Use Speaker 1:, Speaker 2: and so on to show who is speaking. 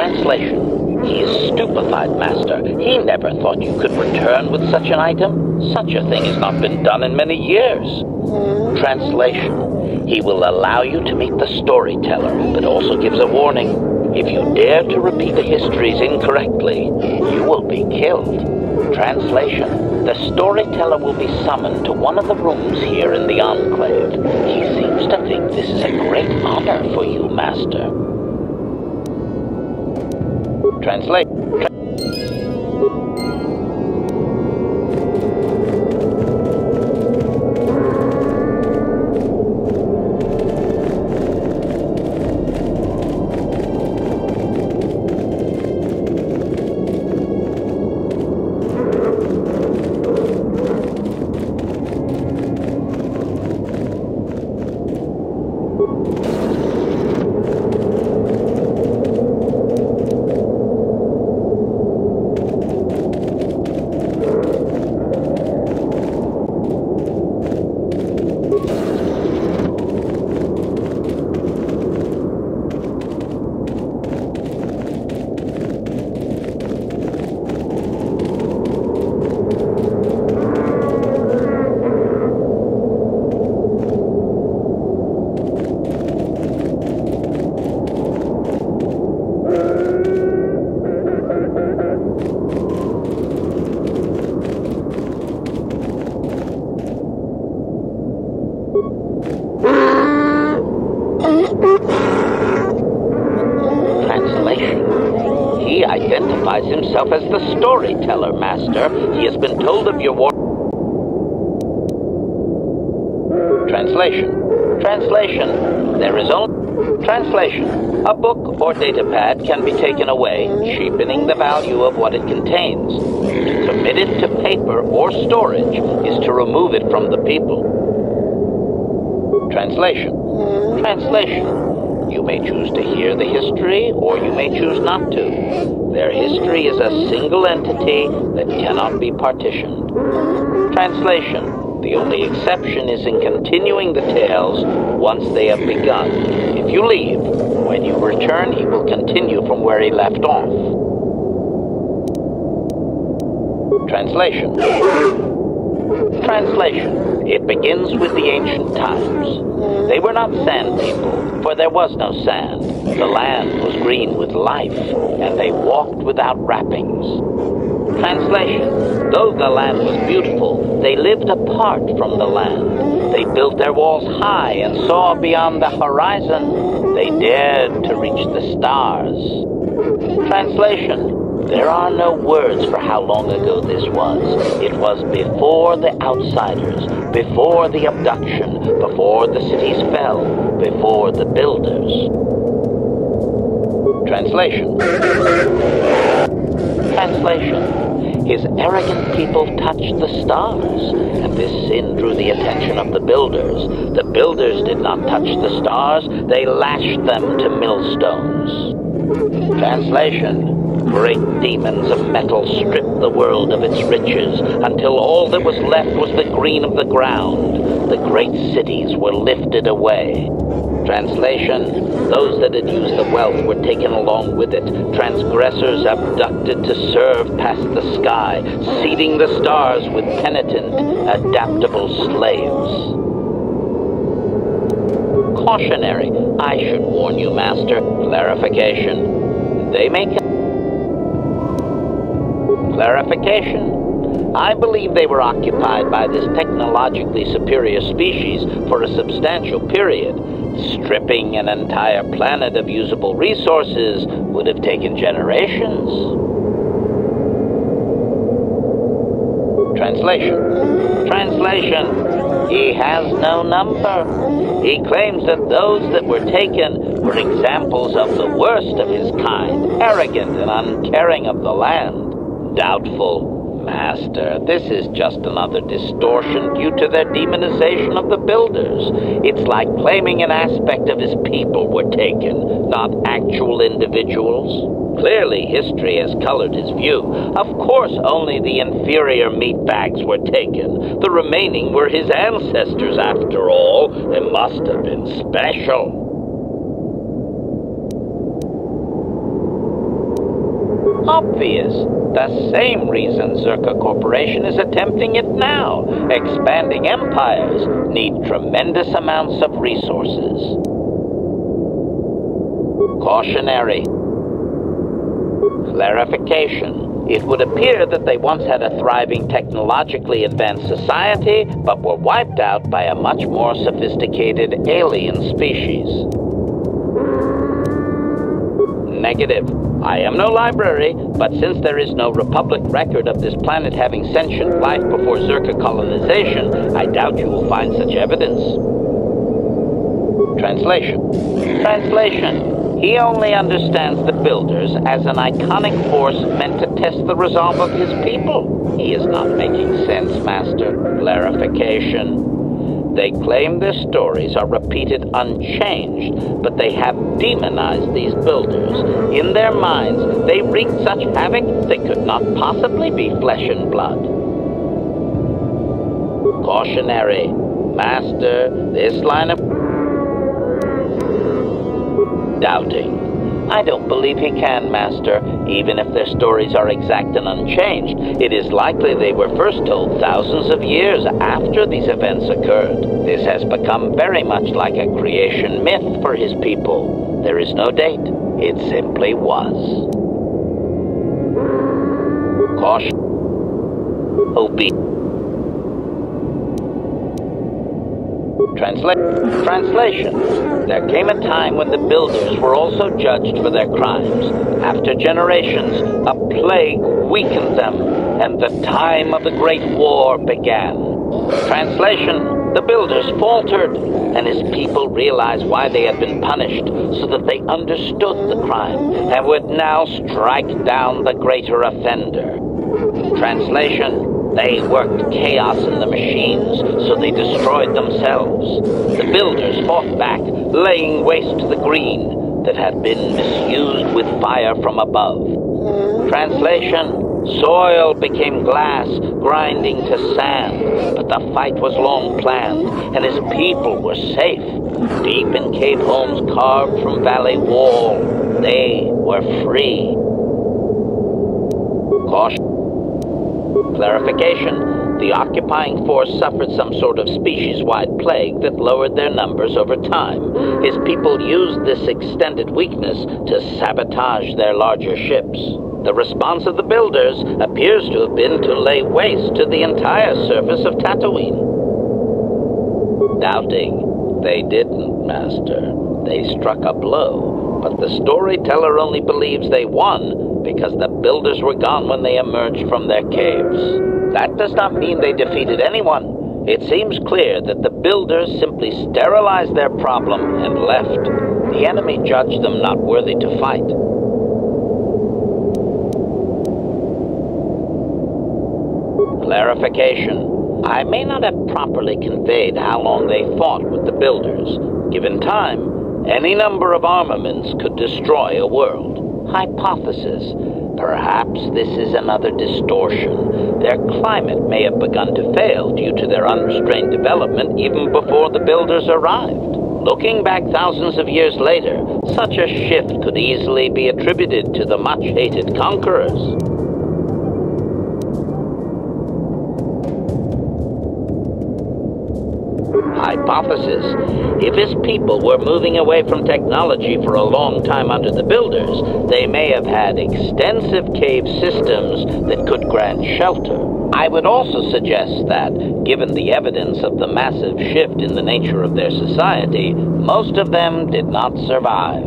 Speaker 1: Translation. He is stupefied, Master. He never thought you could return with such an item. Such a thing has not been done in many years. Translation. He will allow you to meet the storyteller, but also gives a warning. If you dare to repeat the histories incorrectly, you will be killed. Translation. The storyteller will be summoned to one of the rooms here in the Enclave. He seems to think this is a great honor for you, Master. Translate. He identifies himself as the storyteller, Master. He has been told of your war. Translation. Translation. There is only... Translation. A book or datapad can be taken away, cheapening the value of what it contains. To commit it to paper or storage is to remove it from the people. Translation. Translation. You may choose to hear the history, or you may choose not to. Their history is a single entity that cannot be partitioned. Translation. The only exception is in continuing the tales once they have begun. If you leave, when you return, he will continue from where he left off. Translation. Translation. It begins with the ancient times. They were not sand people, for there was no sand. The land was green with life, and they walked without wrappings. Translation. Though the land was beautiful, they lived apart from the land. They built their walls high and saw beyond the horizon. They dared to reach the stars. Translation. There are no words for how long ago this was. It was before the outsiders, before the abduction, before the cities fell, before the builders. Translation. Translation. His arrogant people touched the stars, and this sin drew the attention of the builders. The builders did not touch the stars, they lashed them to millstones. Translation. Great demons of metal stripped the world of its riches until all that was left was the green of the ground. The great cities were lifted away. Translation. Those that had used the wealth were taken along with it. Transgressors abducted to serve past the sky, seeding the stars with penitent, adaptable slaves. Cautionary. I should warn you, Master. Clarification. They may... Clarification. I believe they were occupied by this technologically superior species for a substantial period. Stripping an entire planet of usable resources would have taken generations. Translation. Translation. He has no number. He claims that those that were taken were examples of the worst of his kind, arrogant and uncaring of the land. Doubtful, Master. This is just another distortion due to their demonization of the builders. It's like claiming an aspect of his people were taken, not actual individuals. Clearly, history has colored his view. Of course, only the inferior meatbags were taken. The remaining were his ancestors, after all. They must have been special. obvious. The same reason Zerka Corporation is attempting it now. Expanding empires need tremendous amounts of resources. Cautionary. Clarification. It would appear that they once had a thriving technologically advanced society, but were wiped out by a much more sophisticated alien species. Negative. I am no library, but since there is no Republic record of this planet having sentient life before Zerka colonization, I doubt you will find such evidence. Translation. He only understands the Builders as an iconic force meant to test the resolve of his people. He is not making sense, Master. Clarification. They claim their stories are repeated unchanged, but they have demonized these Builders. In their minds, they wreaked such havoc they could not possibly be flesh and blood. Cautionary. Master, this line of doubting. I don't believe he can, Master. Even if their stories are exact and unchanged, it is likely they were first told thousands of years after these events occurred. This has become very much like a creation myth for his people. There is no date. It simply was. Caution. Translation. There came a time when the Builders were also judged for their crimes. After generations, a plague weakened them, and the time of the Great War began. Translation. The Builders faltered, and his people realized why they had been punished, so that they understood the crime, and would now strike down the greater offender. Translation. They worked chaos in the machines, so they destroyed themselves. The Builders fought back, laying waste to the green that had been misused with fire from above. Translation. Soil became glass, grinding to sand, but the fight was long planned, and his people were safe. Deep in cave homes carved from valley wall, they were free. Caution. Clarification. The occupying force suffered some sort of species-wide plague that lowered their numbers over time. His people used this extended weakness to sabotage their larger ships. The response of the Builders appears to have been to lay waste to the entire surface of Tatooine. Doubting. They didn't, Master. They struck a blow, but the storyteller only believes they won because the Builders were gone when they emerged from their caves. That does not mean they defeated anyone. It seems clear that the Builders simply sterilized their problem and left. The enemy judged them not worthy to fight. Clarification. I may not have properly conveyed how long they fought with the Builders. Given time, any number of armaments could destroy a world. Hypothesis. Perhaps this is another distortion. Their climate may have begun to fail due to their unrestrained development even before the Builders arrived. Looking back thousands of years later, such a shift could easily be attributed to the much-hated conquerors. Hypothesis. If his people were moving away from technology for a long time under the Builders, they may have had extensive cave systems that could grant shelter. I would also suggest that, given the evidence of the massive shift in the nature of their society, most of them did not survive.